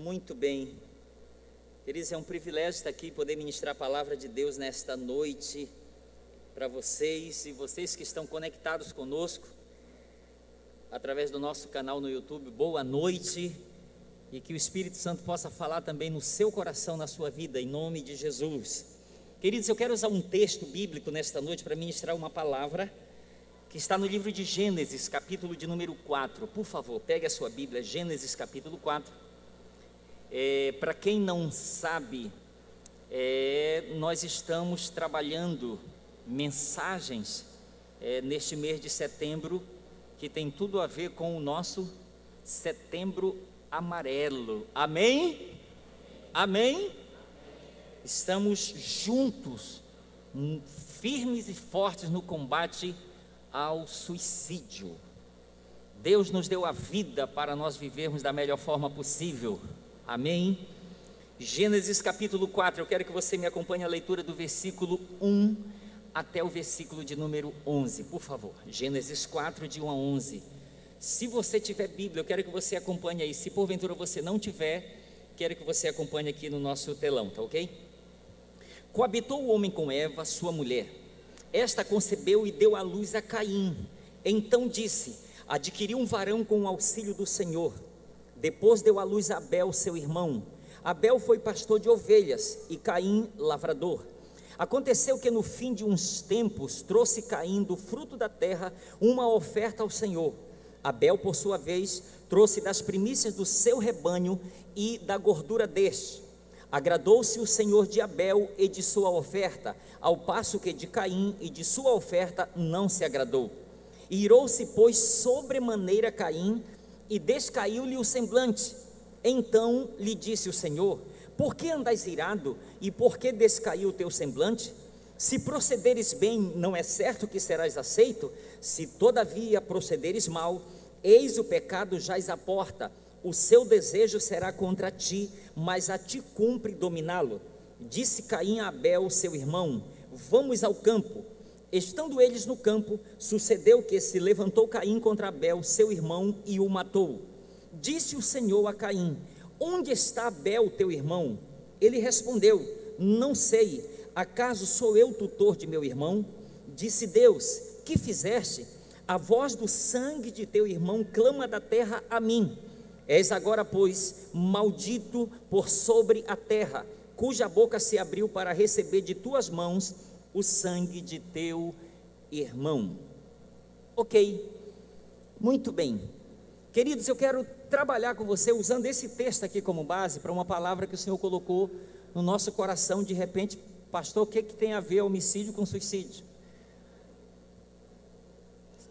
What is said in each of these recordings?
Muito bem, queridos, é um privilégio estar aqui, poder ministrar a palavra de Deus nesta noite para vocês e vocês que estão conectados conosco através do nosso canal no YouTube. Boa noite, e que o Espírito Santo possa falar também no seu coração, na sua vida, em nome de Jesus. Queridos, eu quero usar um texto bíblico nesta noite para ministrar uma palavra que está no livro de Gênesis, capítulo de número 4. Por favor, pegue a sua Bíblia, Gênesis capítulo 4. Para quem não sabe, nós estamos trabalhando mensagens neste mês de setembro, que tem tudo a ver com o nosso Setembro Amarelo. Amém? Amém? Estamos juntos, firmes e fortes no combate ao suicídio. Deus nos deu a vida para nós vivermos da melhor forma possível. Amém? Gênesis capítulo 4, eu quero que você me acompanhe a leitura do versículo 1 até o versículo de número 11, por favor. Gênesis 4, de 1 a 11. Se você tiver Bíblia, eu quero que você acompanhe aí. Se porventura você não tiver, quero que você acompanhe aqui no nosso telão, tá ok? Coabitou o homem com Eva, sua mulher. Esta concebeu e deu à luz a Caim. Então disse: adquiri um varão com o auxílio do Senhor. Depois deu à luz a Abel, seu irmão. Abel foi pastor de ovelhas e Caim lavrador. Aconteceu que no fim de uns tempos trouxe Caim do fruto da terra uma oferta ao Senhor. Abel, por sua vez, trouxe das primícias do seu rebanho e da gordura deste. Agradou-se o Senhor de Abel e de sua oferta, ao passo que de Caim e de sua oferta não se agradou. Irou-se, pois, sobremaneira Caim, e descaiu-lhe o semblante. Então lhe disse o Senhor: por que andas irado, e por que descaiu o teu semblante? Se procederes bem, não é certo que serás aceito? Se todavia procederes mal, eis o pecado jaz à porta. O seu desejo será contra ti, mas a ti cumpre dominá-lo. Disse Caim a Abel, seu irmão: vamos ao campo. Estando eles no campo, sucedeu que se levantou Caim contra Abel, seu irmão, e o matou. Disse o Senhor a Caim: onde está Abel, teu irmão? Ele respondeu: não sei, acaso sou eu tutor de meu irmão? Disse Deus: que fizeste? A voz do sangue de teu irmão clama da terra a mim. És agora, pois, maldito por sobre a terra, cuja boca se abriu para receber de tuas mãos o sangue de teu irmão. Ok, muito bem. Queridos, eu quero trabalhar com você usando esse texto aqui como base para uma palavra que o Senhor colocou no nosso coração. De repente, pastor, o que tem a ver homicídio com suicídio?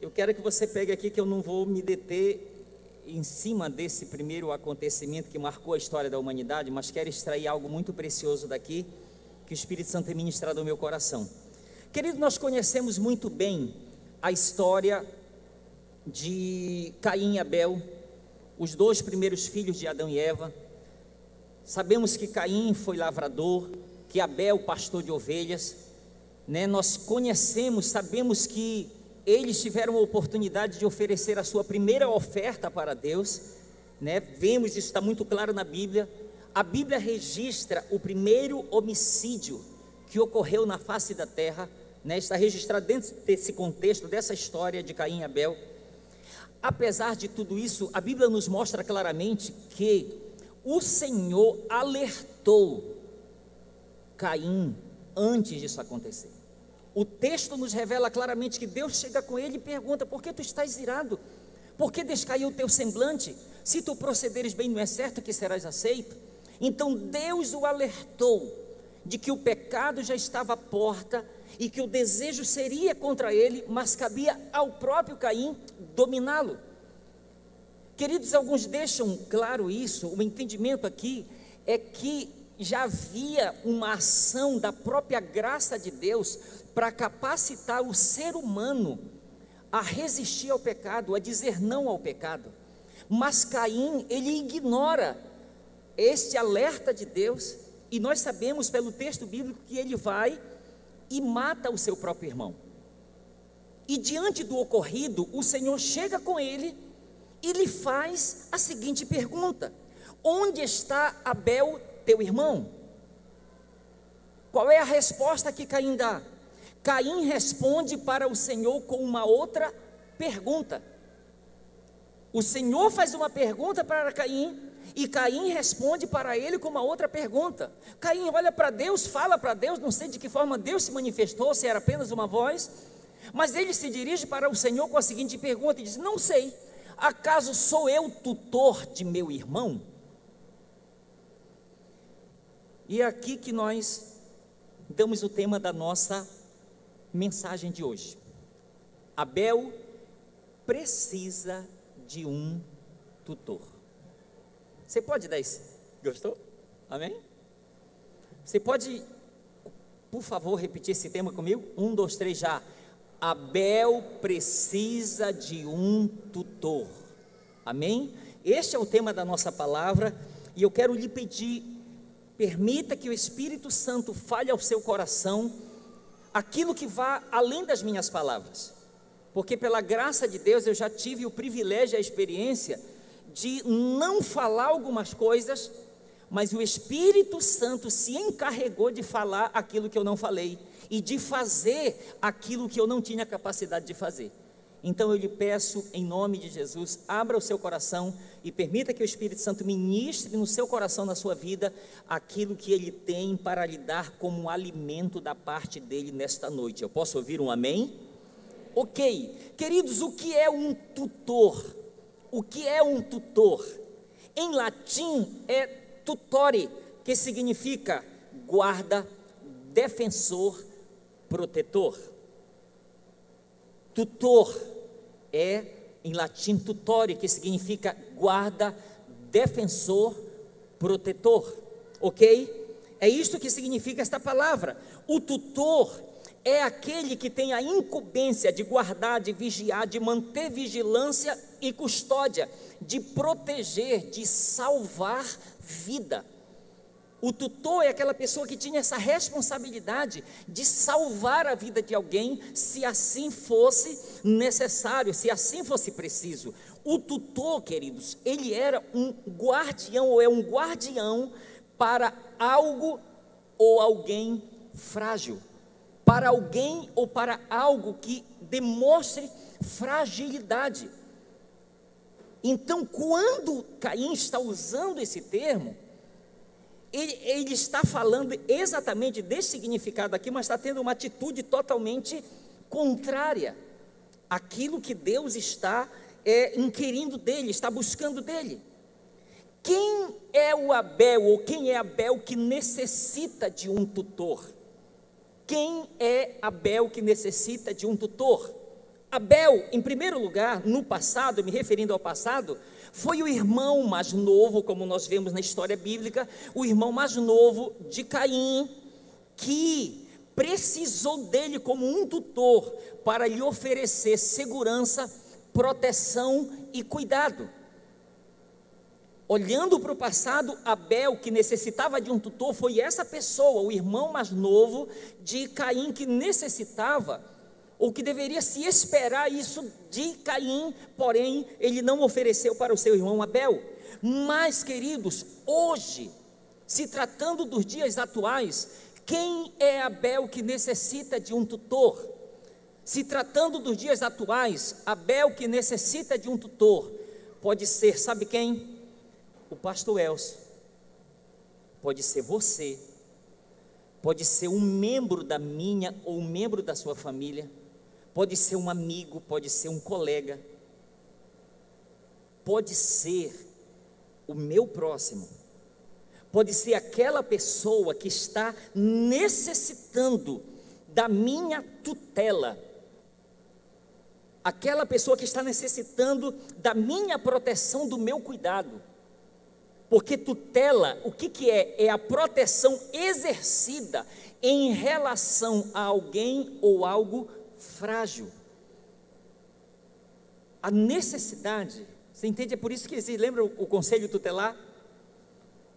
Eu quero que você pegue aqui, que eu não vou me deter em cima desse primeiro acontecimento que marcou a história da humanidade, mas quero extrair algo muito precioso daqui, que o Espírito Santo tem ministrado ao meu coração. Querido, nós conhecemos muito bem a história de Caim e Abel, os dois primeiros filhos de Adão e Eva. Sabemos que Caim foi lavrador, que Abel pastor de ovelhas, né? Nós conhecemos, sabemos que eles tiveram a oportunidade de oferecer a sua primeira oferta para Deus, né? Vemos, isso está muito claro na Bíblia. A Bíblia registra o primeiro homicídio que ocorreu na face da terra, né? Está registrado dentro desse contexto, dessa história de Caim e Abel. Apesar de tudo isso, a Bíblia nos mostra claramente que o Senhor alertou Caim antes disso acontecer. O texto nos revela claramente que Deus chega com ele e pergunta: por que tu estás irado? Por que descaiu o teu semblante? Se tu procederes bem, não é certo que serás aceito? Então Deus o alertou de que o pecado já estava à porta e que o desejo seria contra ele, mas cabia ao próprio Caim dominá-lo. Queridos, alguns deixam claro isso. O entendimento aqui é que já havia uma ação da própria graça de Deus para capacitar o ser humano a resistir ao pecado, a dizer não ao pecado. Mas Caim, ele ignora este alerta de Deus, e nós sabemos pelo texto bíblico que ele vai e mata o seu próprio irmão. E diante do ocorrido, o Senhor chega com ele e lhe faz a seguinte pergunta: onde está Abel, teu irmão? Qual é a resposta que Caim dá? Caim responde para o Senhor com uma outra pergunta. O Senhor faz uma pergunta para Caim, e Caim responde para ele com uma outra pergunta. Caim olha para Deus, fala para Deus, não sei de que forma Deus se manifestou, se era apenas uma voz, mas ele se dirige para o Senhor com a seguinte pergunta, e diz: não sei, acaso sou eu tutor de meu irmão? E é aqui que nós damos o tema da nossa mensagem de hoje. Abel precisa de um tutor. Você pode dar isso? Gostou? Amém? Você pode, por favor, repetir esse tema comigo? 1, 2, 3, já. Abel precisa de um tutor. Amém? Este é o tema da nossa palavra, e eu quero lhe pedir, permita que o Espírito Santo fale ao seu coração aquilo que vá além das minhas palavras, porque pela graça de Deus eu já tive o privilégio e a experiência de não falar algumas coisas, mas o Espírito Santo se encarregou de falar aquilo que eu não falei, e de fazer aquilo que eu não tinha capacidade de fazer. Então eu lhe peço, em nome de Jesus, abra o seu coração e permita que o Espírito Santo ministre no seu coração, na sua vida, aquilo que Ele tem para lhe dar como um alimento da parte dEle nesta noite. Eu posso ouvir um amém? Ok, queridos, o que é um tutor? O que é um tutor? Em latim é tutore, que significa guarda, defensor, protetor. Tutor é, em latim, tutore, que significa guarda, defensor, protetor, ok? É isto que significa esta palavra. O tutor é aquele que tem a incumbência de guardar, de vigiar, de manter vigilância e custódia, de proteger, de salvar vida. O tutor é aquela pessoa que tinha essa responsabilidade de salvar a vida de alguém, se assim fosse necessário, se assim fosse preciso. O tutor, queridos, ele era um guardião, ou é um guardião para algo ou alguém frágil, para alguém ou para algo que demonstre fragilidade. Então, quando Caim está usando esse termo, ele está falando exatamente desse significado aqui, mas está tendo uma atitude totalmente contrária àquilo que Deus está inquirindo dele, está buscando dele. Quem é o Abel, ou quem é Abel que necessita de um tutor? Quem é Abel que necessita de um tutor? Abel, em primeiro lugar, no passado, me referindo ao passado, foi o irmão mais novo, como nós vemos na história bíblica, o irmão mais novo de Caim, que precisou dele como um tutor para lhe oferecer segurança, proteção e cuidado. Olhando para o passado, Abel, que necessitava de um tutor, foi essa pessoa, o irmão mais novo de Caim, que necessitava, ou que deveria se esperar isso de Caim, porém, ele não ofereceu para o seu irmão Abel. Mas, queridos, hoje, se tratando dos dias atuais, quem é Abel que necessita de um tutor? Se tratando dos dias atuais, Abel que necessita de um tutor, pode ser, sabe quem? O pastor Elcio, pode ser você, pode ser um membro da minha ou um membro da sua família, pode ser um amigo, pode ser um colega, pode ser o meu próximo, pode ser aquela pessoa que está necessitando da minha tutela, aquela pessoa que está necessitando da minha proteção, do meu cuidado. Porque tutela, o que é? É a proteção exercida em relação a alguém ou algo frágil. A necessidade, você entende? É por isso que existe, lembra o conselho tutelar?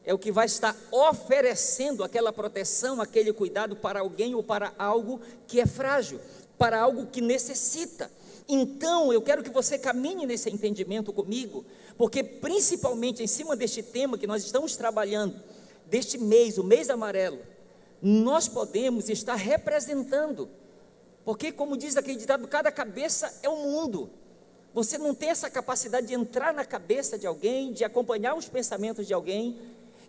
É o que vai estar oferecendo aquela proteção, aquele cuidado para alguém ou para algo que é frágil, para algo que necessita. Então, eu quero que você caminhe nesse entendimento comigo, porque principalmente em cima deste tema que nós estamos trabalhando, deste mês, o mês amarelo, nós podemos estar representando, porque como diz aquele ditado, cada cabeça é um mundo. Você não tem essa capacidade de entrar na cabeça de alguém, de acompanhar os pensamentos de alguém,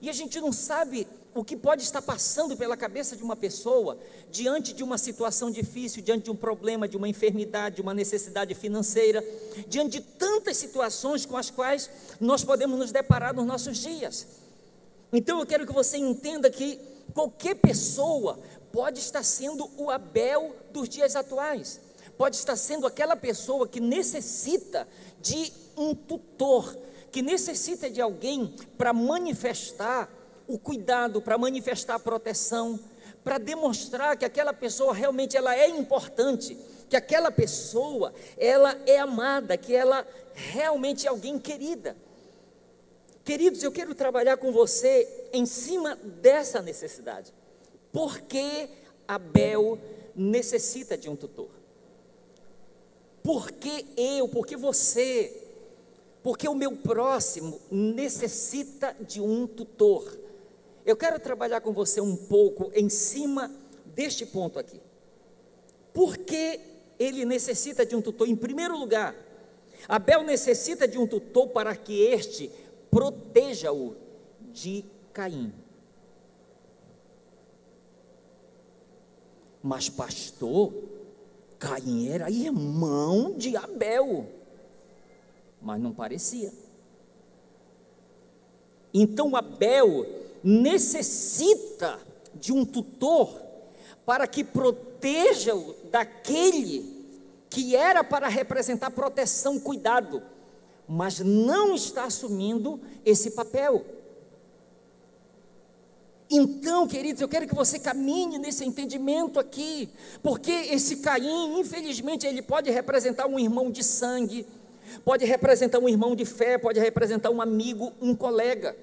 e a gente não sabe o que pode estar passando pela cabeça de uma pessoa, diante de uma situação difícil, diante de um problema, de uma enfermidade, de uma necessidade financeira, diante de tantas situações com as quais nós podemos nos deparar nos nossos dias. Então eu quero que você entenda que qualquer pessoa pode estar sendo o Abel dos dias atuais, pode estar sendo aquela pessoa que necessita de um tutor, que necessita de alguém para manifestar o cuidado, para manifestar a proteção, para demonstrar que aquela pessoa realmente ela é importante, que aquela pessoa ela é amada, que ela realmente é alguém querida. Queridos, eu quero trabalhar com você em cima dessa necessidade. Por que Abel necessita de um tutor? Por que eu, por que você, porque o meu próximo necessita de um tutor? Eu quero trabalhar com você um pouco em cima deste ponto aqui. Por que ele necessita de um tutor? Em primeiro lugar, Abel necessita de um tutor para que este proteja-o de Caim. Mas pastor, Caim era irmão de Abel, mas não parecia. Então Abel necessita de um tutor para que proteja-o daquele que era para representar proteção, cuidado, mas não está assumindo esse papel. Então, queridos, eu quero que você caminhe nesse entendimento aqui, porque esse Caim, infelizmente, ele pode representar um irmão de sangue, pode representar um irmão de fé, pode representar um amigo, um colega,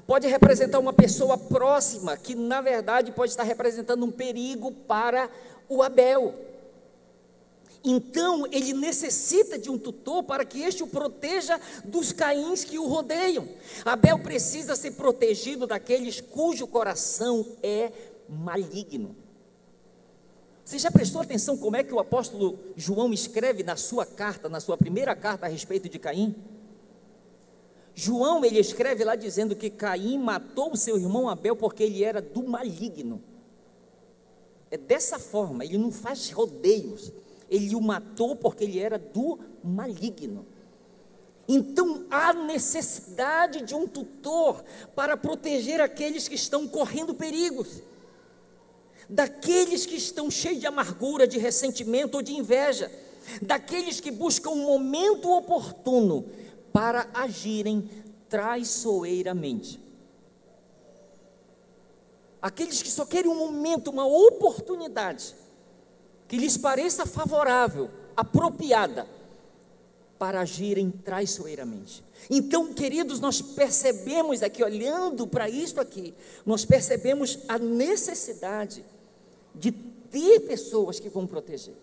pode representar uma pessoa próxima, que na verdade pode estar representando um perigo para o Abel. Então ele necessita de um tutor para que este o proteja dos Caíns que o rodeiam. Abel precisa ser protegido daqueles cujo coração é maligno. Você já prestou atenção como é que o apóstolo João escreve na sua carta, na sua primeira carta a respeito de Caim? João, ele escreve lá dizendo que Caim matou o seu irmão Abel porque ele era do maligno. É dessa forma, ele não faz rodeios. Ele o matou porque ele era do maligno. Então há necessidade de um tutor para proteger aqueles que estão correndo perigos, daqueles que estão cheios de amargura, de ressentimento ou de inveja, daqueles que buscam um momento oportuno para agirem traiçoeiramente, aqueles que só querem um momento, uma oportunidade que lhes pareça favorável, apropriada, para agirem traiçoeiramente. Então, queridos, nós percebemos aqui, olhando para isto aqui, nós percebemos a necessidade de ter pessoas que vão proteger,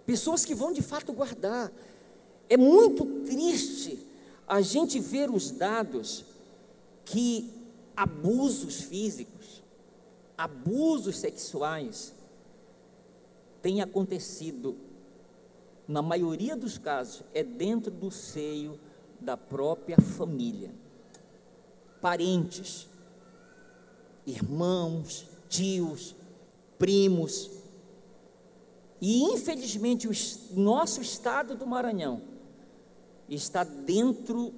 pessoas que vão de fato guardar. É muito triste a gente ver os dados que abusos físicos, abusos sexuais têm acontecido, na maioria dos casos, é dentro do seio da própria família. Parentes, irmãos, tios, primos. E infelizmente o nosso estado do Maranhão está dentro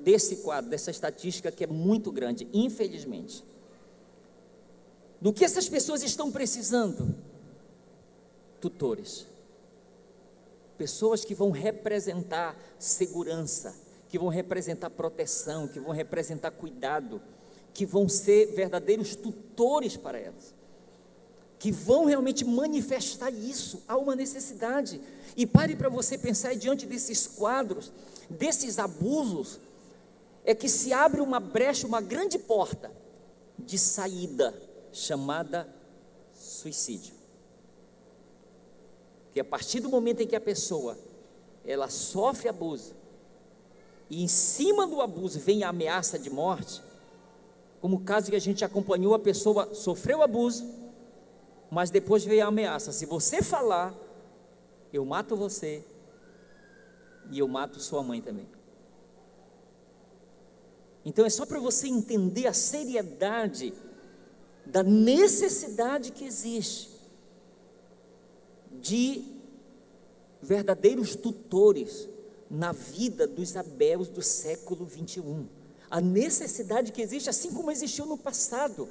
desse quadro, dessa estatística que é muito grande, infelizmente. Do que essas pessoas estão precisando? Tutores, pessoas que vão representar segurança, que vão representar proteção, que vão representar cuidado, que vão ser verdadeiros tutores para elas, que vão realmente manifestar isso. Há uma necessidade. E pare para você pensar, diante desses quadros, desses abusos, é que se abre uma brecha, uma grande porta de saída, chamada suicídio. Que Porque a partir do momento em que a pessoa, ela sofre abuso, e em cima do abuso vem a ameaça de morte, como o caso que a gente acompanhou, a pessoa sofreu abuso, mas depois veio a ameaça: se você falar, eu mato você, e eu mato sua mãe também. Então é só para você entender a seriedade da necessidade que existe de verdadeiros tutores na vida dos Abéus do século 21. A necessidade que existe, assim como existiu no passado.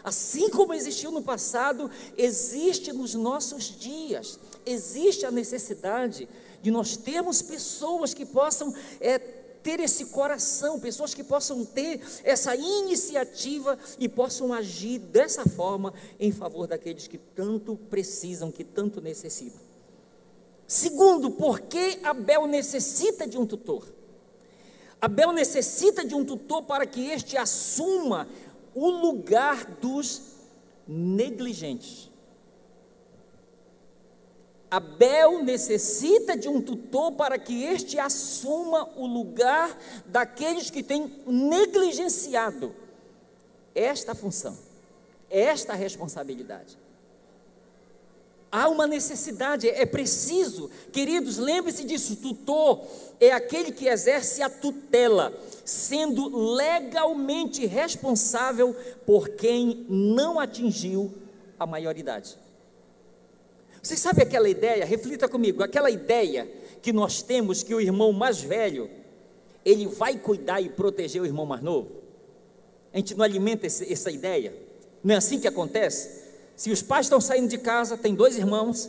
Assim como existiu no passado, existe nos nossos dias. Existe a necessidade de nós termos pessoas que possam ter esse coração, pessoas que possam ter essa iniciativa e possam agir dessa forma em favor daqueles que tanto precisam, que tanto necessitam. Segundo, por que Abel necessita de um tutor? Abel necessita de um tutor para que este assuma o lugar dos negligentes. Abel necessita de um tutor para que este assuma o lugar daqueles que têm negligenciado esta função, esta responsabilidade. Há uma necessidade, é preciso, queridos, lembre-se disso: tutor é aquele que exerce a tutela, sendo legalmente responsável por quem não atingiu a maioridade. Você sabe aquela ideia, reflita comigo, aquela ideia que nós temos que o irmão mais velho, ele vai cuidar e proteger o irmão mais novo? A gente não alimenta essa ideia? Não é assim que acontece? Se os pais estão saindo de casa, tem dois irmãos,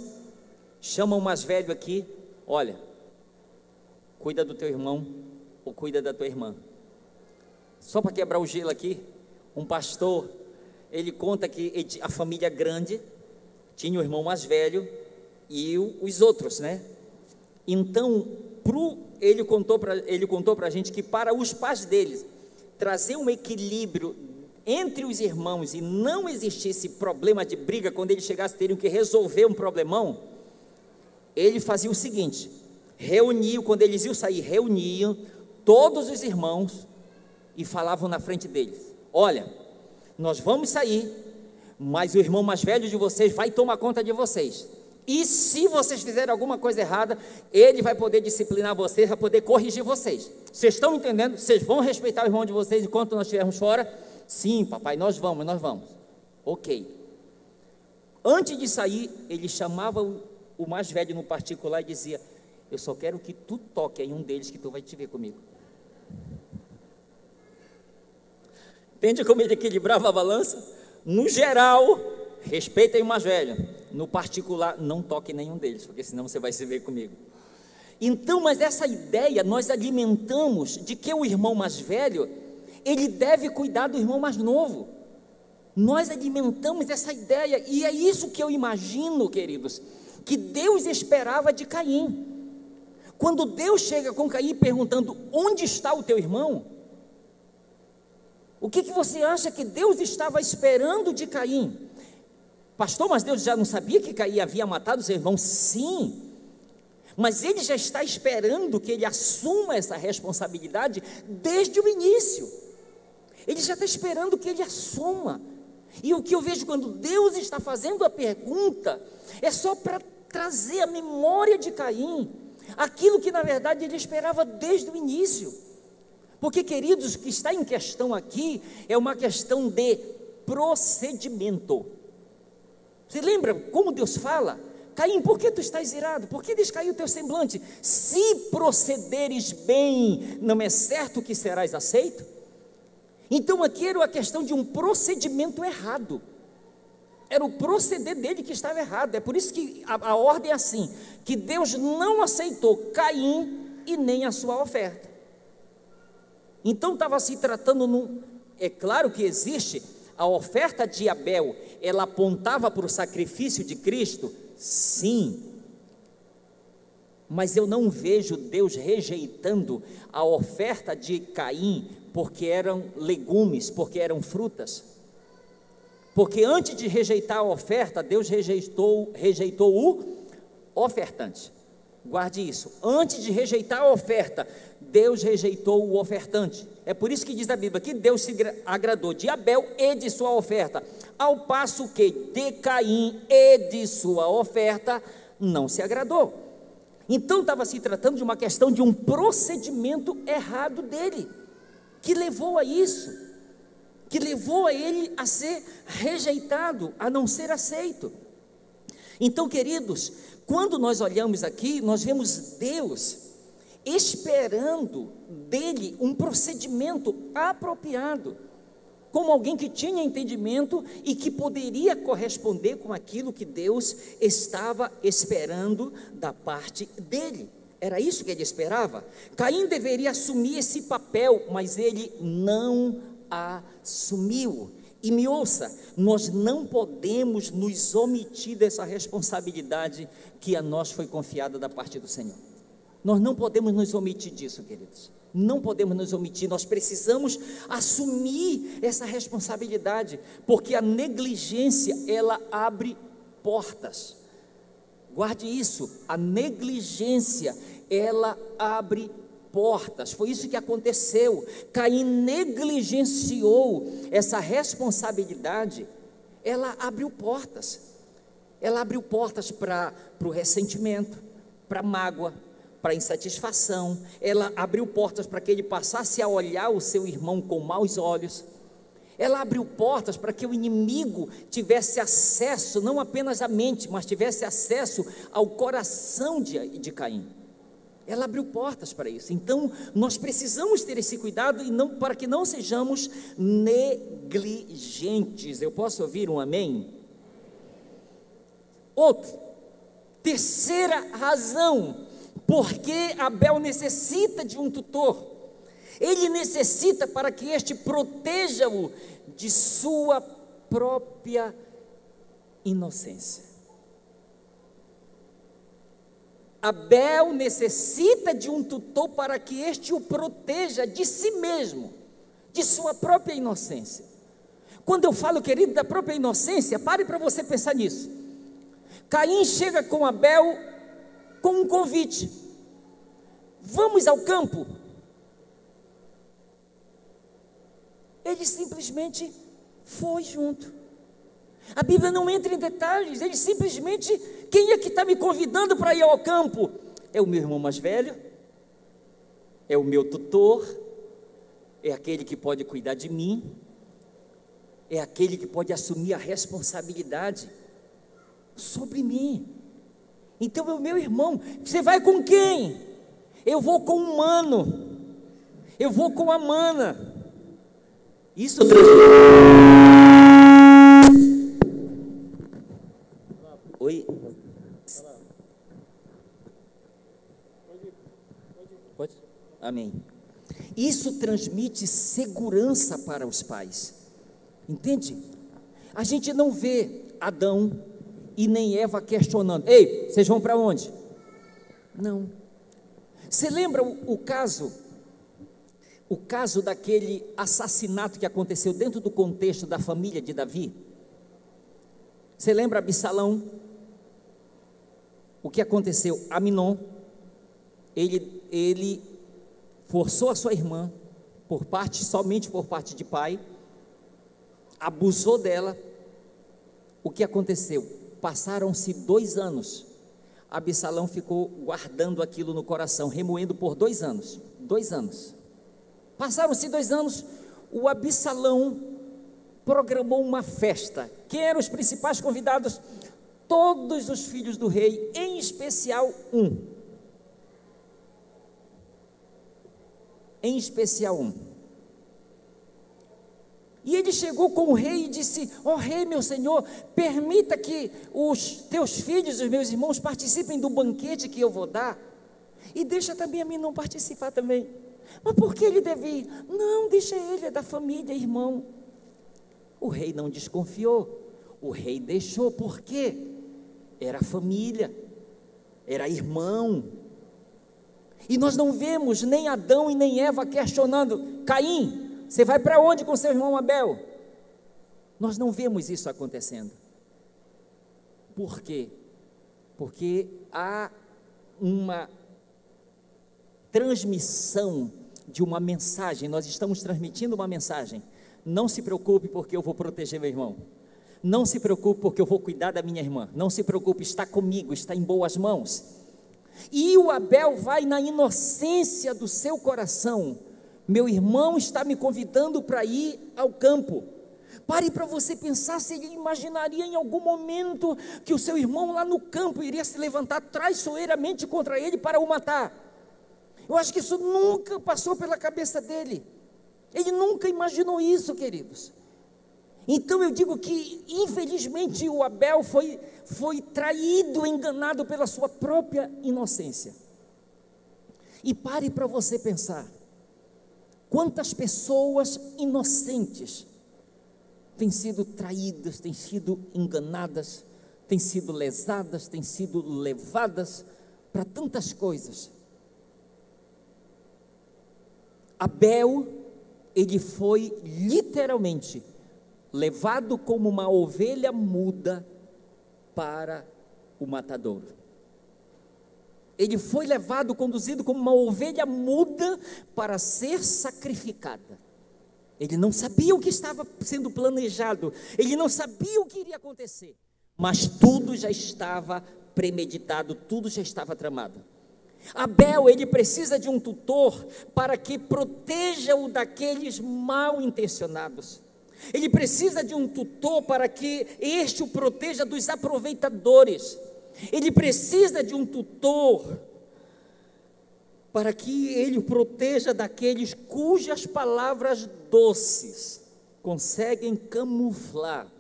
chamam o mais velho aqui: olha, cuida do teu irmão ou cuida da tua irmã. Só para quebrar o gelo aqui, um pastor, ele conta que a família grande tinha o irmão mais velho e os outros, né? Então, ele contou para a gente que para os pais deles trazer um equilíbrio entre os irmãos e não existisse problema de briga, quando eles chegassem teriam que resolver um problemão, ele fazia o seguinte: quando eles iam sair, reuniam todos os irmãos e falavam na frente deles: olha, nós vamos sair, mas o irmão mais velho de vocês vai tomar conta de vocês, e se vocês fizerem alguma coisa errada, ele vai poder disciplinar vocês, vai poder corrigir vocês. Vocês estão entendendo? Vocês vão respeitar o irmão de vocês enquanto nós estivermos fora? Sim, papai, nós vamos. Ok. Antes de sair, ele chamava o mais velho no particular e dizia: eu só quero que tu toque em um deles, que tu vai te ver comigo. Entende como ele equilibrava a balança? No geral, respeitem o mais velho. No particular, não toque nenhum deles, porque senão você vai se ver comigo. Então, mas essa ideia nós alimentamos de que o irmão mais velho, ele deve cuidar do irmão mais novo. Nós alimentamos essa ideia, e é isso que eu imagino, queridos, que Deus esperava de Caim. Quando Deus chega com Caim perguntando: onde está o teu irmão? O que você acha que Deus estava esperando de Caim? Pastor, mas Deus já não sabia que Caim havia matado seu irmão? Sim, mas ele já está esperando que ele assuma essa responsabilidade desde o início. Ele já está esperando que ele assuma. E o que eu vejo quando Deus está fazendo a pergunta, é só para trazer à memória de Caim aquilo que na verdade ele esperava desde o início. Porque, queridos, o que está em questão aqui é uma questão de procedimento. Você lembra como Deus fala? Caim, por que tu estás irado? Por que descaiu o teu semblante? Se procederes bem, não é certo que serás aceito? Então aqui era a questão de um procedimento errado. Era o proceder dele que estava errado. É por isso que a ordem é assim, que Deus não aceitou Caim e nem a sua oferta. Então estava se tratando, é claro que existe a oferta de Abel, ela apontava para o sacrifício de Cristo, sim, mas eu não vejo Deus rejeitando a oferta de Caim, porque eram legumes, porque eram frutas, porque antes de rejeitar a oferta, Deus rejeitou ofertante. Guarde isso, antes de rejeitar a oferta, Deus rejeitou o ofertante. É por isso que diz a Bíblia que Deus se agradou de Abel e de sua oferta, ao passo que de Caim e de sua oferta não se agradou. Então estava se tratando de uma questão de um procedimento errado dele, que levou a isso, que levou a ele a ser rejeitado, a não ser aceito. Então, queridos, quando nós olhamos aqui, nós vemos Deus esperando dele um procedimento apropriado, como alguém que tinha entendimento e que poderia corresponder com aquilo que Deus estava esperando da parte dele. Era isso que ele esperava. Caim deveria assumir esse papel, mas ele não assumiu. E me ouça, nós não podemos nos omitir dessa responsabilidade que a nós foi confiada da parte do Senhor. Nós não podemos nos omitir disso, queridos. Não podemos nos omitir, nós precisamos assumir essa responsabilidade, porque a negligência, ela abre portas. Guarde isso, a negligência, ela abre portas. Foi isso que aconteceu. Caim negligenciou essa responsabilidade. Ela abriu portas. Ela abriu portas para o ressentimento, para a mágoa, para a insatisfação. Ela abriu portas para que ele passasse a olhar o seu irmão com maus olhos. Ela abriu portas para que o inimigo tivesse acesso, não apenas à mente, mas tivesse acesso ao coração de Caim. Ela abriu portas para isso. Então nós precisamos ter esse cuidado, e não, para que não sejamos negligentes. Eu posso ouvir um amém? Terceira razão, porque Abel necessita de um tutor. Ele necessita para que este proteja-o de sua própria inocência. Abel necessita de um tutor para que este o proteja de si mesmo, de sua própria inocência. Quando eu falo, querido, da própria inocência, pare para você pensar nisso. Caim chega com Abel com um convite: vamos ao campo. Ele simplesmente foi junto. A Bíblia não entra em detalhes, ele simplesmente: quem é que está me convidando para ir ao campo? É o meu irmão mais velho, é o meu tutor, é aquele que pode cuidar de mim, é aquele que pode assumir a responsabilidade sobre mim. Então é o meu irmão. Você vai com quem? Eu vou com um mano, eu vou com a mana. Isso Oi? Pode? Amém. Isso transmite segurança para os pais. Entende? A gente não vê Adão e nem Eva questionando: ei, vocês vão para onde? Não. Você lembra o caso daquele assassinato que aconteceu dentro do contexto da família de Davi? Você lembra Absalão? O que aconteceu? Aminon, ele forçou a sua irmã, somente por parte de pai, abusou dela. O que aconteceu? Passaram-se 2 anos, Absalão ficou guardando aquilo no coração, remoendo por 2 anos, 2 anos, passaram-se 2 anos, o Absalão programou uma festa. Quem eram os principais convidados? Todos os filhos do rei, em especial um. E ele chegou com o rei e disse: ó rei, meu senhor, permita que os teus filhos, os meus irmãos, participem do banquete que eu vou dar, e deixa também a mim não participar também. Mas por que ele deve ir? Não, deixa ele, é da família, irmão. O rei não desconfiou, o rei deixou. Por quê? Era família, era irmão. E nós não vemos nem Adão e nem Eva questionando: Caim, você vai para onde com seu irmão Abel? Nós não vemos isso acontecendo. Por quê? porque há uma transmissão de uma mensagem, nós estamos transmitindo uma mensagem. Não se preocupe porque eu vou proteger meu irmão, não se preocupe porque eu vou cuidar da minha irmã, não se preocupe, está comigo, está em boas mãos. E o Abel vai na inocência do seu coração: meu irmão está me convidando para ir ao campo. Pare para você pensar se ele imaginaria em algum momento que o seu irmão lá no campo iria se levantar traiçoeiramente contra ele para o matar. Eu acho que isso nunca passou pela cabeça dele. Ele nunca imaginou isso, queridos. Então eu digo que, infelizmente, o Abel foi traído, enganado pela sua própria inocência. E pare para você pensar: quantas pessoas inocentes têm sido traídas, têm sido enganadas, têm sido lesadas, têm sido levadas para tantas coisas. Abel, ele foi literalmente levado como uma ovelha muda para o matadouro. Ele foi levado, conduzido como uma ovelha muda para ser sacrificada. Ele não sabia o que estava sendo planejado, ele não sabia o que iria acontecer, mas tudo já estava premeditado, tudo já estava tramado. Abel, ele precisa de um tutor para que proteja-o daqueles mal intencionados. Ele precisa de um tutor para que este o proteja dos aproveitadores. Ele precisa de um tutor para que ele o proteja daqueles cujas palavras doces conseguem camuflar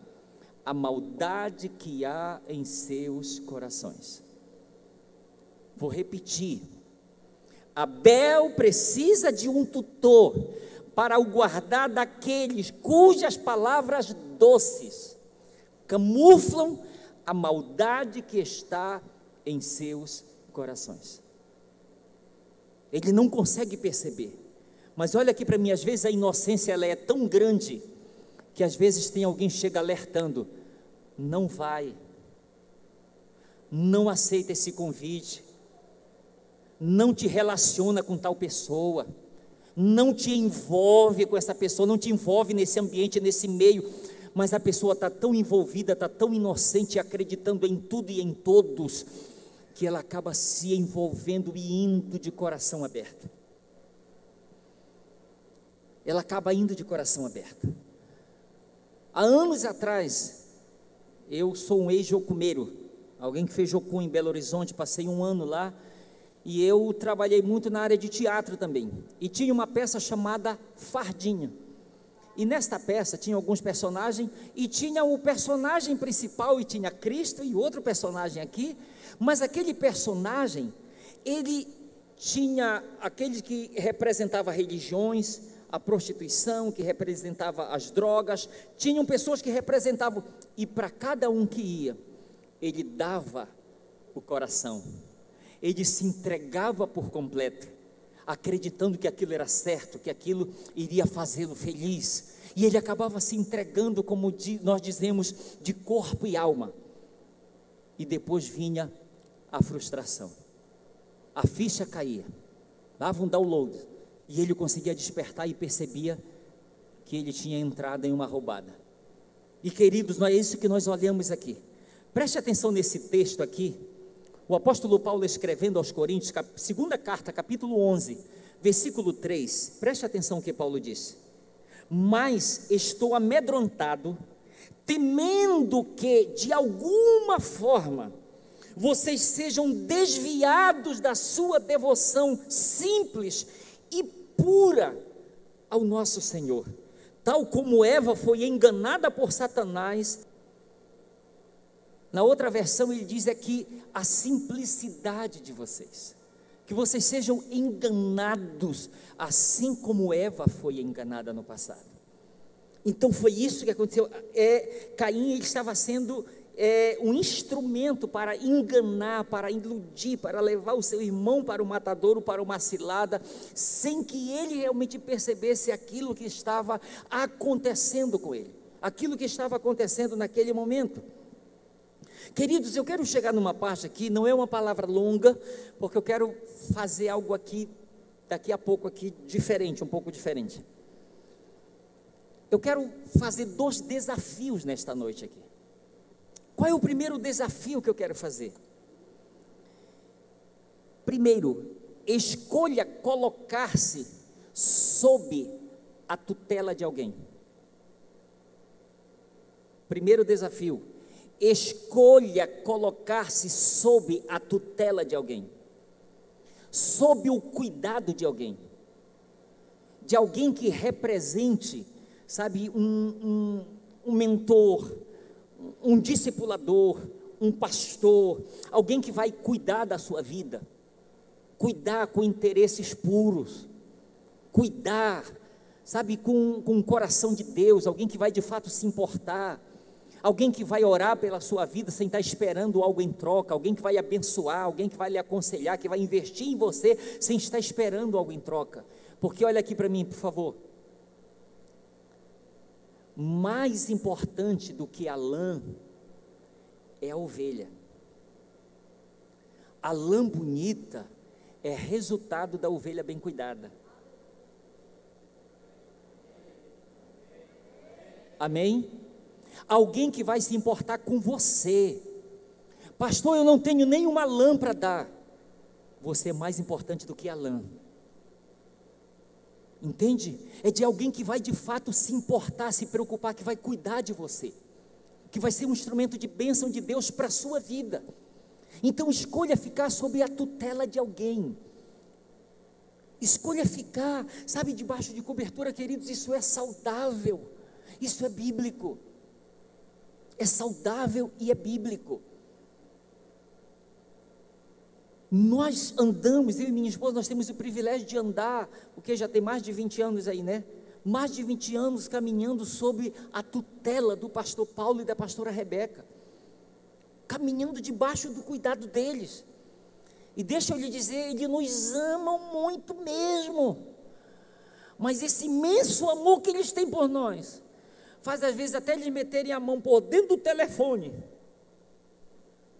a maldade que há em seus corações. Vou repetir: Abel precisa de um tutor para o guardar daqueles cujas palavras doces camuflam a maldade que está em seus corações. Ele não consegue perceber, mas olha aqui para mim, às vezes a inocência ela é tão grande, que às vezes tem alguém que chega alertando: não vai, não aceita esse convite, não te relaciona com tal pessoa, não te envolve com essa pessoa, não te envolve nesse ambiente, nesse meio. Mas a pessoa está tão envolvida, está tão inocente, acreditando em tudo e em todos, que ela acaba se envolvendo e indo de coração aberto. Ela acaba indo de coração aberto. Há anos atrás, eu sou um ex-jocumeiro, alguém que fez jocum em Belo Horizonte, passei um ano lá, e eu trabalhei muito na área de teatro também, e tinha uma peça chamada Fardinha, e nesta peça tinha alguns personagens, e tinha o personagem principal, e tinha Cristo, e outro personagem aqui, mas aquele personagem, ele tinha aquele que representava religiões, a prostituição, que representava as drogas, tinham pessoas que representavam, e para cada um que ia, ele dava o coração, ele se entregava por completo, acreditando que aquilo era certo, que aquilo iria fazê-lo feliz, e ele acabava se entregando, como nós dizemos, de corpo e alma, e depois vinha a frustração, a ficha caía, dava um download, e ele conseguia despertar e percebia que ele tinha entrado em uma roubada. E queridos, não é isso que nós olhamos aqui. Preste atenção nesse texto aqui, o apóstolo Paulo escrevendo aos Coríntios, segunda carta, capítulo 11, versículo 3, preste atenção no que Paulo disse: mas estou amedrontado, temendo que de alguma forma vocês sejam desviados da sua devoção simples e pura ao nosso Senhor, tal como Eva foi enganada por Satanás. Na outra versão ele diz aqui, a simplicidade de vocês, que vocês sejam enganados, assim como Eva foi enganada no passado. Então foi isso que aconteceu. Caim, ele estava sendo um instrumento para enganar, para iludir, para levar o seu irmão para o matadouro, para uma cilada, sem que ele realmente percebesse aquilo que estava acontecendo com ele, aquilo que estava acontecendo naquele momento. Queridos, eu quero chegar numa parte aqui, não é uma palavra longa, porque eu quero fazer algo aqui, daqui a pouco aqui, diferente, um pouco diferente. Eu quero fazer 2 desafios nesta noite aqui. Qual é o primeiro desafio que eu quero fazer? Primeiro, escolha colocar-se sob a tutela de alguém. Primeiro desafio, escolha colocar-se sob a tutela de alguém, sob o cuidado de alguém que represente, sabe, um mentor, um discipulador, um pastor, alguém que vai cuidar da sua vida, cuidar com interesses puros, cuidar, sabe, com o coração de Deus, alguém que vai de fato se importar, alguém que vai orar pela sua vida sem estar esperando algo em troca, alguém que vai abençoar, alguém que vai lhe aconselhar, que vai investir em você sem estar esperando algo em troca. Porque olha aqui para mim, por favor, mais importante do que a lã é a ovelha. A lã bonita é resultado da ovelha bem cuidada. Amém? Alguém que vai se importar com você. Pastor, eu não tenho nenhuma lã para dar. Você é mais importante do que a lã. Entende? É de alguém que vai de fato se importar, se preocupar, que vai cuidar de você, que vai ser um instrumento de bênção de Deus para a sua vida. Então escolha ficar sob a tutela de alguém. Escolha ficar, sabe, debaixo de cobertura, queridos. Isso é saudável, isso é bíblico. É saudável e é bíblico. Nós andamos, eu e minha esposa, nós temos o privilégio de andar, porque já tem mais de 20 anos aí, né? Mais de 20 anos caminhando sob a tutela do pastor Paulo e da pastora Rebeca, caminhando debaixo do cuidado deles. E deixa eu lhe dizer, eles nos amam muito mesmo, mas esse imenso amor que eles têm por nós, faz às vezes até eles meterem a mão por dentro do telefone,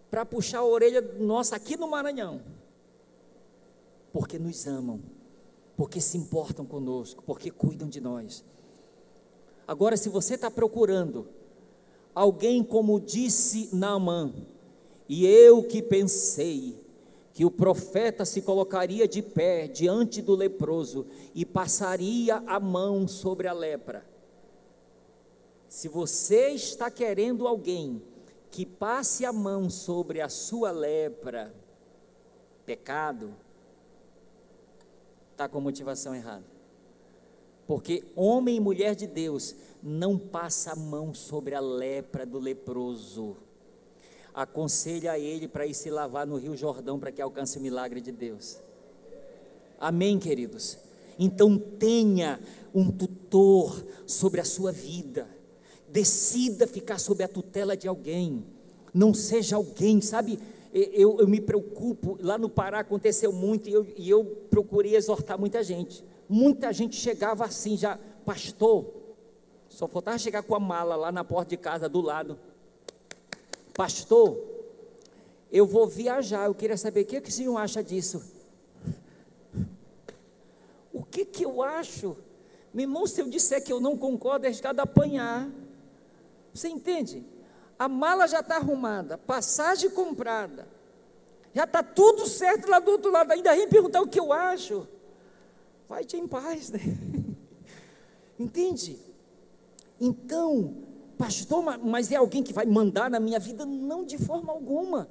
para puxar a orelha nossa aqui no Maranhão, porque nos amam, porque se importam conosco, porque cuidam de nós. Agora, se você está procurando alguém como disse Naamã, e eu que pensei que o profeta se colocaria de pé diante do leproso e passaria a mão sobre a lepra. Se você está querendo alguém que passe a mão sobre a sua lepra, pecado, está com motivação errada. Porque homem e mulher de Deus não passa a mão sobre a lepra do leproso. Aconselha a ele para ir se lavar no Rio Jordão para que alcance o milagre de Deus. Amém, queridos? Então tenha um tutor sobre a sua vida. Decida ficar sob a tutela de alguém. Não seja alguém, sabe, eu me preocupo, lá no Pará aconteceu muito, e eu procurei exortar muita gente chegava assim já, pastor, só faltava chegar com a mala lá na porta de casa do lado, pastor, eu vou viajar, eu queria saber o que o senhor acha disso. O que eu acho? Meu irmão, se eu disser que eu não concordo, é arriscado apanhar. Você entende? A mala já está arrumada, passagem comprada, já está tudo certo lá do outro lado, ainda vem perguntar o que eu acho. Vai-te em paz, né? Entende? Então, pastor, mas é alguém que vai mandar na minha vida? Não, de forma alguma.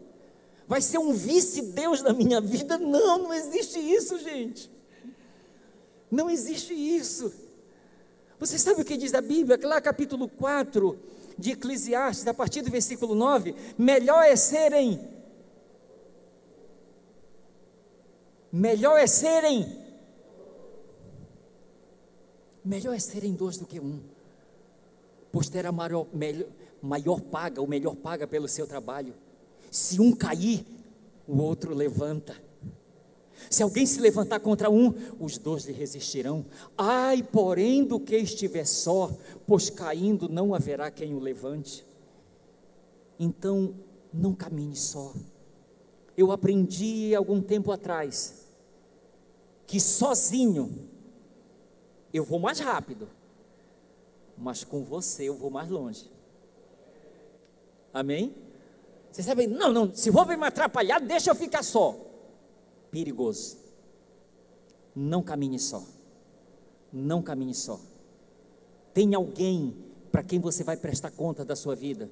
Vai ser um vice-deus na minha vida? Não existe isso, gente. Não existe isso. Você sabe o que diz a Bíblia? Lá capítulo 4 de Eclesiastes, a partir do versículo 9, melhor é serem dois do que um, pois terá maior paga, o melhor paga pelo seu trabalho. Se um cair, o outro levanta. Se alguém se levantar contra um, os dois lhe resistirão. Ai, porém, do que estiver só, pois caindo não haverá quem o levante. Então, não caminhe só. Eu aprendi algum tempo atrás que sozinho eu vou mais rápido, mas com você eu vou mais longe. Amém? Você sabe, não, se for me atrapalhar, deixa eu ficar só. Perigoso. Não caminhe só. Não caminhe só. Tem alguém para quem você vai prestar conta da sua vida,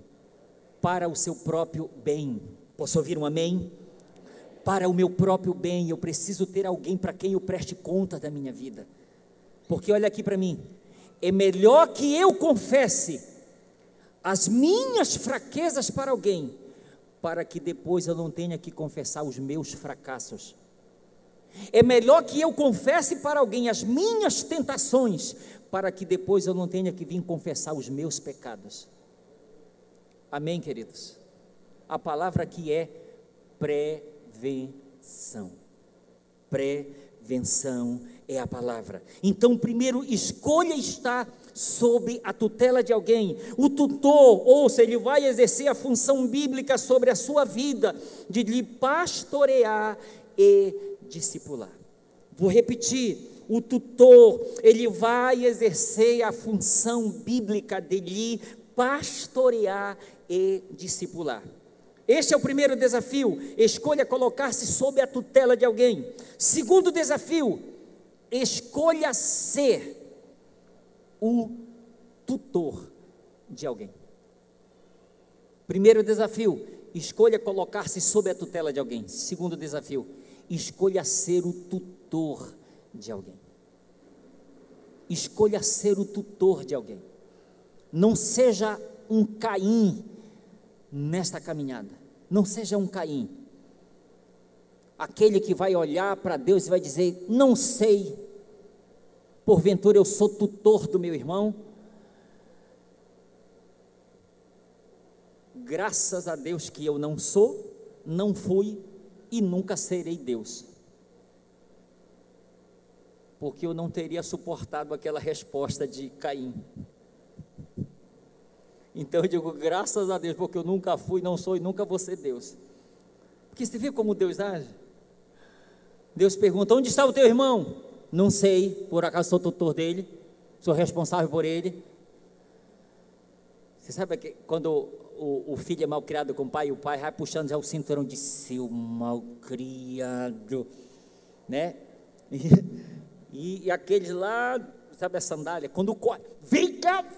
para o seu próprio bem. Posso ouvir um amém? Para o meu próprio bem, eu preciso ter alguém para quem eu preste conta da minha vida. Porque olha aqui para mim, é melhor que eu confesse as minhas fraquezas para alguém, para que depois eu não tenha que confessar os meus fracassos. É melhor que eu confesse para alguém as minhas tentações, para que depois eu não tenha que vir confessar os meus pecados. Amém, queridos? A palavra aqui é prevenção. Prevenção é a palavra. Então, primeiro, escolha estar sob a tutela de alguém. O tutor, ouça, ele vai exercer a função bíblica sobre a sua vida, de lhe pastorear e discipular. Vou repetir, o tutor, ele vai exercer a função bíblica de lhe pastorear e discipular. Este é o primeiro desafio, escolha colocar-se sob a tutela de alguém. Segundo desafio, escolha ser o tutor de alguém. Primeiro desafio, escolha colocar-se sob a tutela de alguém. Segundo desafio, escolha ser o tutor de alguém. Escolha ser o tutor de alguém. Não seja um Caim nesta caminhada. Não seja um Caim. Aquele que vai olhar para Deus e vai dizer: não sei, porventura eu sou tutor do meu irmão. Graças a Deus que eu não sou, não fui e nunca serei Deus, porque eu não teria suportado aquela resposta de Caim. Então eu digo, graças a Deus, porque eu nunca fui, não sou e nunca vou ser Deus. Porque você vê como Deus age? Deus pergunta: onde está o teu irmão? Não sei, por acaso sou tutor dele, sou responsável por ele. Você sabe que quando o filho é mal criado com o pai vai puxando já o cinturão de seu mal criado, né? E aqueles lá, sabe a sandália, quando corre, vem cá.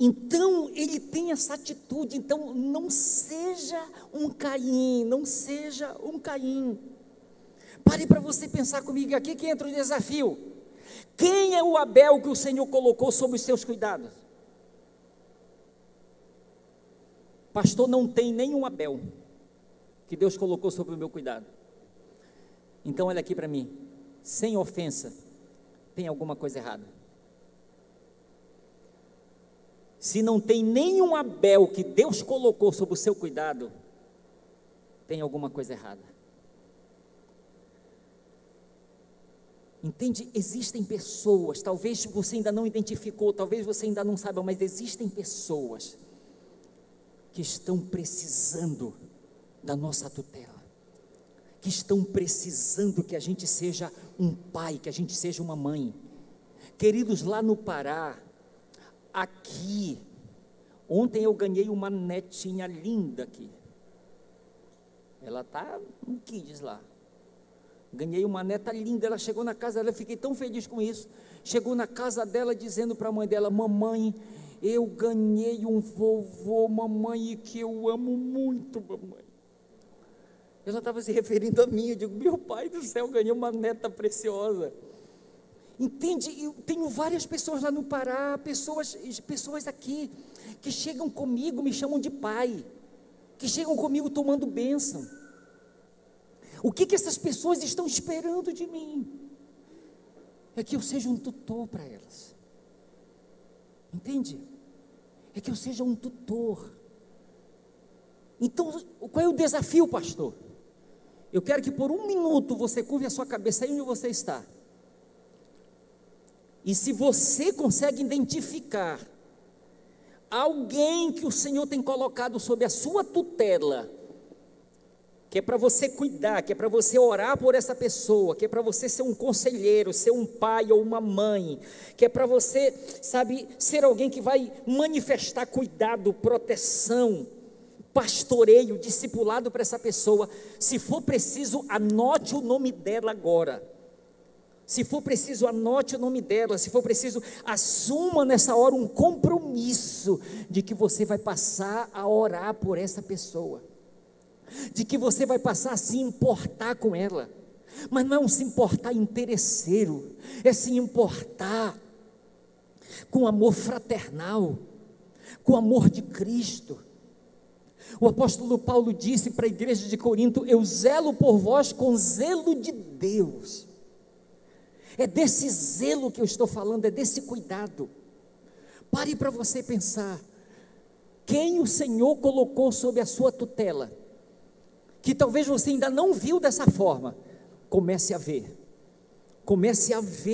Então ele tem essa atitude. Então não seja um Caim, não seja um Caim. Pare para você pensar comigo, aqui que entra o desafio. Quem é o Abel que o Senhor colocou sob os seus cuidados? Pastor, não tem nenhum Abel que Deus colocou sob o meu cuidado. Então olha aqui para mim, sem ofensa, tem alguma coisa errada. Se não tem nenhum Abel que Deus colocou sob o seu cuidado, tem alguma coisa errada. Entende? Existem pessoas, talvez você ainda não identificou, talvez você ainda não saiba, mas existem pessoas que estão precisando da nossa tutela, que estão precisando que a gente seja um pai, que a gente seja uma mãe. Queridos, lá no Pará, aqui, ontem eu ganhei uma netinha linda aqui, ela está no Kids lá. Ganhei uma neta linda, ela chegou na casa dela, eu fiquei tão feliz com isso. Chegou na casa dela dizendo para a mãe dela: mamãe, eu ganhei um vovô, mamãe, que eu amo muito, mamãe. Ela estava se referindo a mim. Eu digo: meu pai do céu, ganhei uma neta preciosa. Entende? Eu tenho várias pessoas lá no Pará, pessoas aqui, que chegam comigo, me chamam de pai, que chegam comigo tomando bênção. O que essas pessoas estão esperando de mim? É que eu seja um tutor para elas. Entende? É que eu seja um tutor. Então, qual é o desafio, pastor? Eu quero que por um minuto você curve a sua cabeça aí onde você está. E se você consegue identificar alguém que o Senhor tem colocado sob a sua tutela, que é para você cuidar, que é para você orar por essa pessoa, que é para você ser um conselheiro, ser um pai ou uma mãe, que é para você, sabe, ser alguém que vai manifestar cuidado, proteção, pastoreio, discipulado para essa pessoa. Se for preciso, anote o nome dela agora. Se for preciso, anote o nome dela. Se for preciso, assuma nessa hora um compromisso de que você vai passar a orar por essa pessoa, de que você vai passar a se importar com ela. Mas não é um se importar interesseiro, é se importar com amor fraternal, com amor de Cristo. O apóstolo Paulo disse para a igreja de Corinto: eu zelo por vós com zelo de Deus. É desse zelo que eu estou falando, é desse cuidado. Pare para você pensar, quem o Senhor colocou sob a sua tutela, que talvez você ainda não viu dessa forma, comece a ver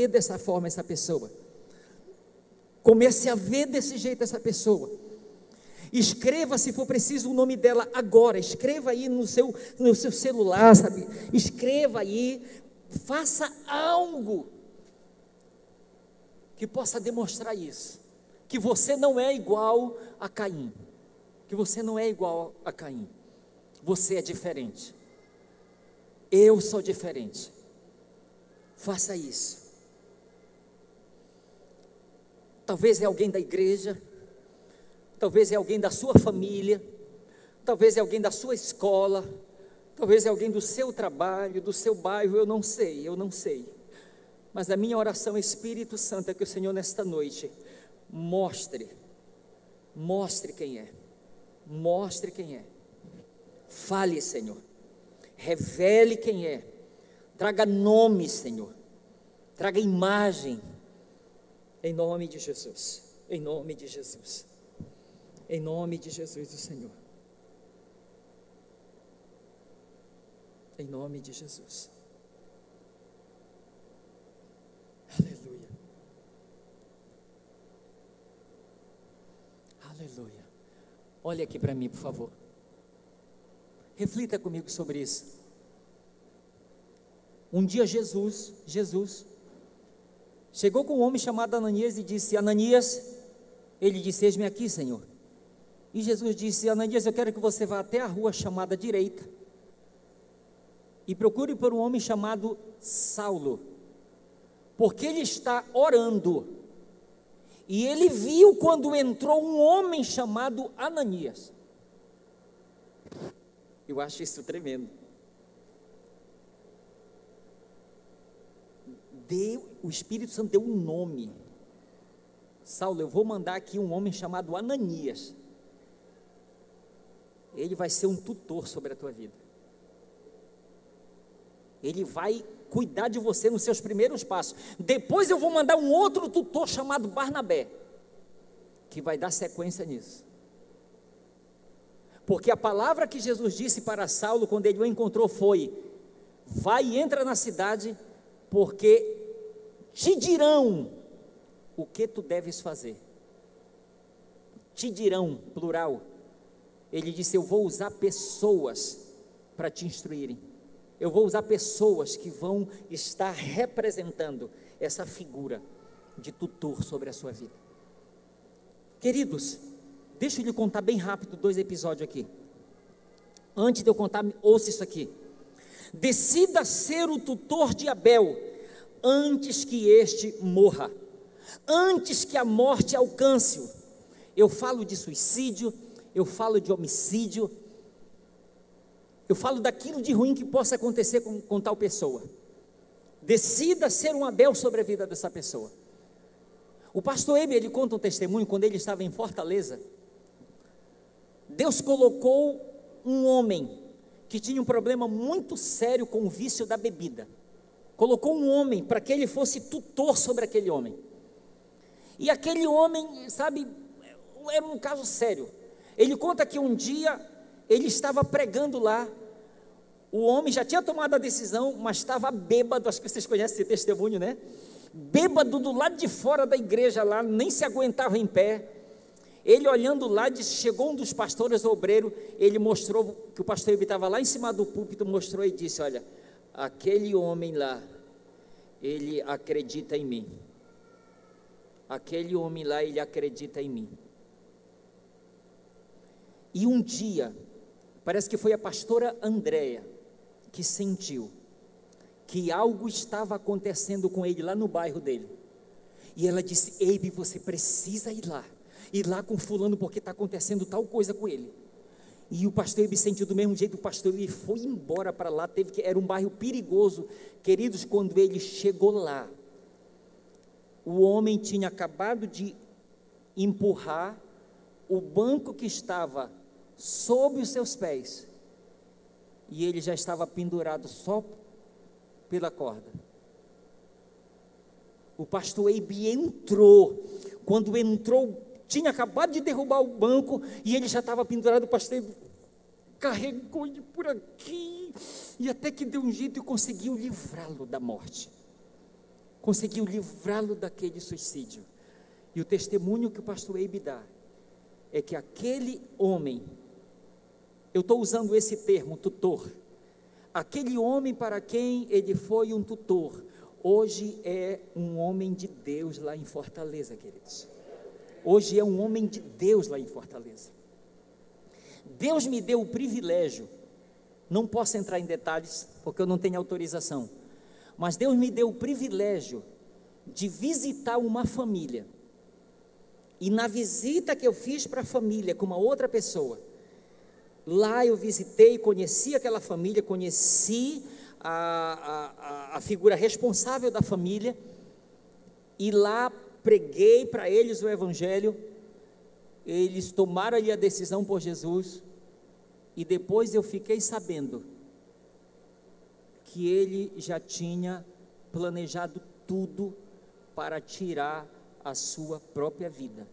dessa forma essa pessoa, comece a ver desse jeito essa pessoa. Escreva, se for preciso, o nome dela agora, escreva aí no seu celular, sabe, escreva aí, faça algo que possa demonstrar isso, que você não é igual a Caim, que você não é igual a Caim, você é diferente, eu sou diferente. Faça isso. Talvez é alguém da igreja, talvez é alguém da sua família, talvez é alguém da sua escola, talvez é alguém do seu trabalho, do seu bairro, eu não sei, mas a minha oração, Espírito Santo, é que o Senhor nesta noite mostre quem é, fale, Senhor, revele quem é, traga nome, Senhor, traga imagem, em nome de Jesus, em nome de Jesus, em nome de Jesus o Senhor, em nome de Jesus, aleluia, aleluia. Olha aqui para mim, por favor, reflita comigo sobre isso. Um dia Jesus chegou com um homem chamado Ananias e disse: Ananias, ele disse: eis-me aqui, Senhor. E Jesus disse: Ananias, eu quero que você vá até a rua chamada direita e procure por um homem chamado Saulo, porque ele está orando. E ele viu quando entrou um homem chamado Ananias. Eu acho isso tremendo. O Espírito Santo deu um nome. Saulo, eu vou mandar aqui um homem chamado Ananias. Ele vai ser um tutor sobre a tua vida. Ele vai cuidar de você nos seus primeiros passos. Depois eu vou mandar um outro tutor chamado Barnabé, que vai dar sequência nisso. Porque a palavra que Jesus disse para Saulo quando ele o encontrou foi: vai e entra na cidade, porque te dirão o que tu deves fazer. Te dirão, plural. Ele disse: eu vou usar pessoas para te instruírem. Eu vou usar pessoas que vão estar representando essa figura de tutor sobre a sua vida. Queridos, deixa eu lhe contar bem rápido 2 episódios aqui. Antes de eu contar, ouça isso aqui. Decida ser o tutor de Abel antes que este morra, antes que a morte alcance-o. Eu falo de suicídio, eu falo de homicídio, eu falo daquilo de ruim que possa acontecer com tal pessoa. Decida ser um Abel sobre a vida dessa pessoa. O pastor Eber, ele conta um testemunho. Quando ele estava em Fortaleza, Deus colocou um homem que tinha um problema muito sério com o vício da bebida. Colocou um homem para que ele fosse tutor sobre aquele homem. E aquele homem, sabe, era um caso sério. Ele conta que um dia ele estava pregando lá, o homem já tinha tomado a decisão, mas estava bêbado. Acho que vocês conhecem esse testemunho, né? Bêbado do lado de fora da igreja lá, nem se aguentava em pé. Ele olhando lá, disse, chegou um dos pastores obreiros, ele mostrou que o pastor Ebi estava lá em cima do púlpito, mostrou e disse, olha, aquele homem lá, ele acredita em mim. Aquele homem lá, ele acredita em mim. E um dia, parece que foi a pastora Andréia que sentiu que algo estava acontecendo com ele lá no bairro dele. E ela disse, Eibe, você precisa ir lá com fulano, porque está acontecendo tal coisa com ele. E o pastor Eibe sentiu do mesmo jeito, o pastor Eibe foi embora para lá, era um bairro perigoso. Queridos, quando ele chegou lá, o homem tinha acabado de empurrar o banco que estava sob os seus pés, e ele já estava pendurado só pela corda. O pastor Eibe entrou, quando entrou, tinha acabado de derrubar o banco, e ele já estava pendurado. O pastor Eibe carregou ele por aqui, e até que deu um jeito e conseguiu livrá-lo da morte, conseguiu livrá-lo daquele suicídio. E o testemunho que o pastor Eibe dá, é que aquele homem, eu estou usando esse termo, tutor, aquele homem para quem ele foi um tutor, hoje é um homem de Deus lá em Fortaleza, queridos. Hoje é um homem de Deus lá em Fortaleza. Deus me deu o privilégio, não posso entrar em detalhes, porque eu não tenho autorização, mas Deus me deu o privilégio de visitar uma família, e na visita que eu fiz para a família com uma outra pessoa, lá eu visitei, conheci aquela família, conheci a figura responsável da família, e lá preguei para eles o evangelho. Eles tomaram ali a decisão por Jesus, e depois eu fiquei sabendo que ele já tinha planejado tudo para tirar a sua própria vida,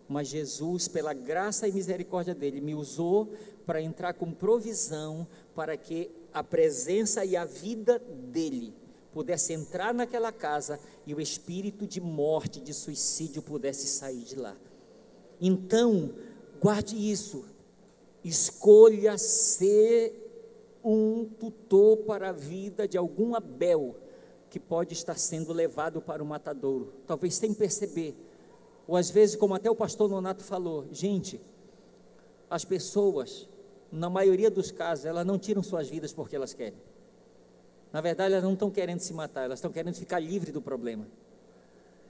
mas Jesus, pela graça e misericórdia dele, me usou para entrar com provisão, para que a presença e a vida dele pudesse entrar naquela casa, e o espírito de morte, de suicídio pudesse sair de lá. Então, guarde isso, escolha ser um tutor para a vida de algum Abel, que pode estar sendo levado para o matadouro, talvez sem perceber, ou às vezes, como até o pastor Nonato falou, gente, as pessoas, na maioria dos casos, elas não tiram suas vidas porque elas querem. Na verdade, elas não estão querendo se matar, elas estão querendo ficar livre do problema.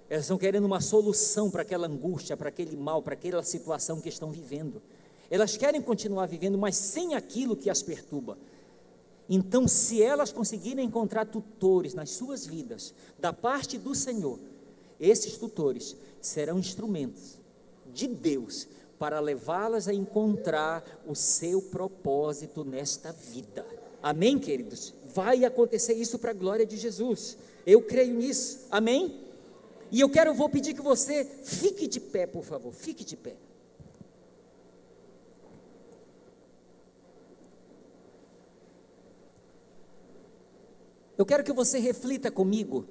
Elas estão querendo uma solução para aquela angústia, para aquele mal, para aquela situação que estão vivendo. Elas querem continuar vivendo, mas sem aquilo que as perturba. Então, se elas conseguirem encontrar tutores nas suas vidas, da parte do Senhor, esses tutores serão instrumentos de Deus para levá-las a encontrar o seu propósito nesta vida. Amém, queridos? Vai acontecer isso para a glória de Jesus. Eu creio nisso. Amém? E vou pedir que você fique de pé, por favor. Fique de pé. Eu quero que você reflita comigo.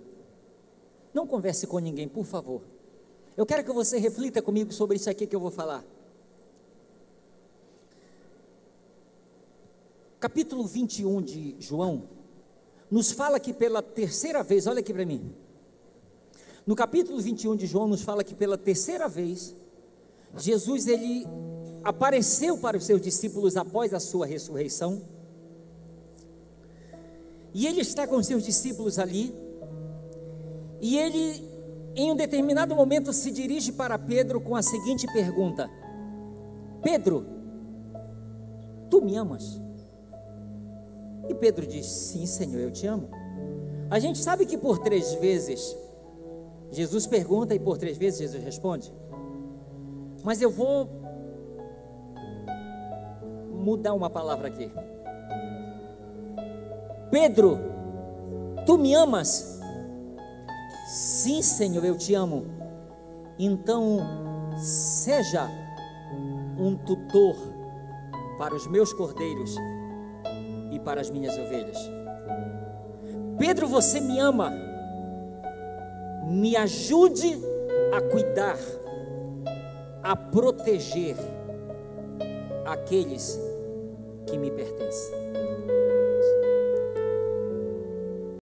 Não converse com ninguém, por favor. Eu quero que você reflita comigo sobre isso aqui que eu vou falar. Capítulo 21 de João nos fala que pela terceira vez, olha aqui para mim. No capítulo 21 de João nos fala que pela terceira vez, Jesus ele apareceu para os seus discípulos após a sua ressurreição. E ele está com os seus discípulos ali, e ele, em um determinado momento, se dirige para Pedro com a seguinte pergunta: Pedro, tu me amas? E Pedro diz: sim, Senhor, eu te amo. A gente sabe que por 3 vezes Jesus pergunta e por 3 vezes Jesus responde, mas eu vou mudar uma palavra aqui. Pedro, tu me amas? Sim, Senhor, eu te amo. Então, seja um tutor para os meus cordeiros e para as minhas ovelhas. Pedro, você me ama? Me ajude a cuidar a proteger aqueles que me pertencem.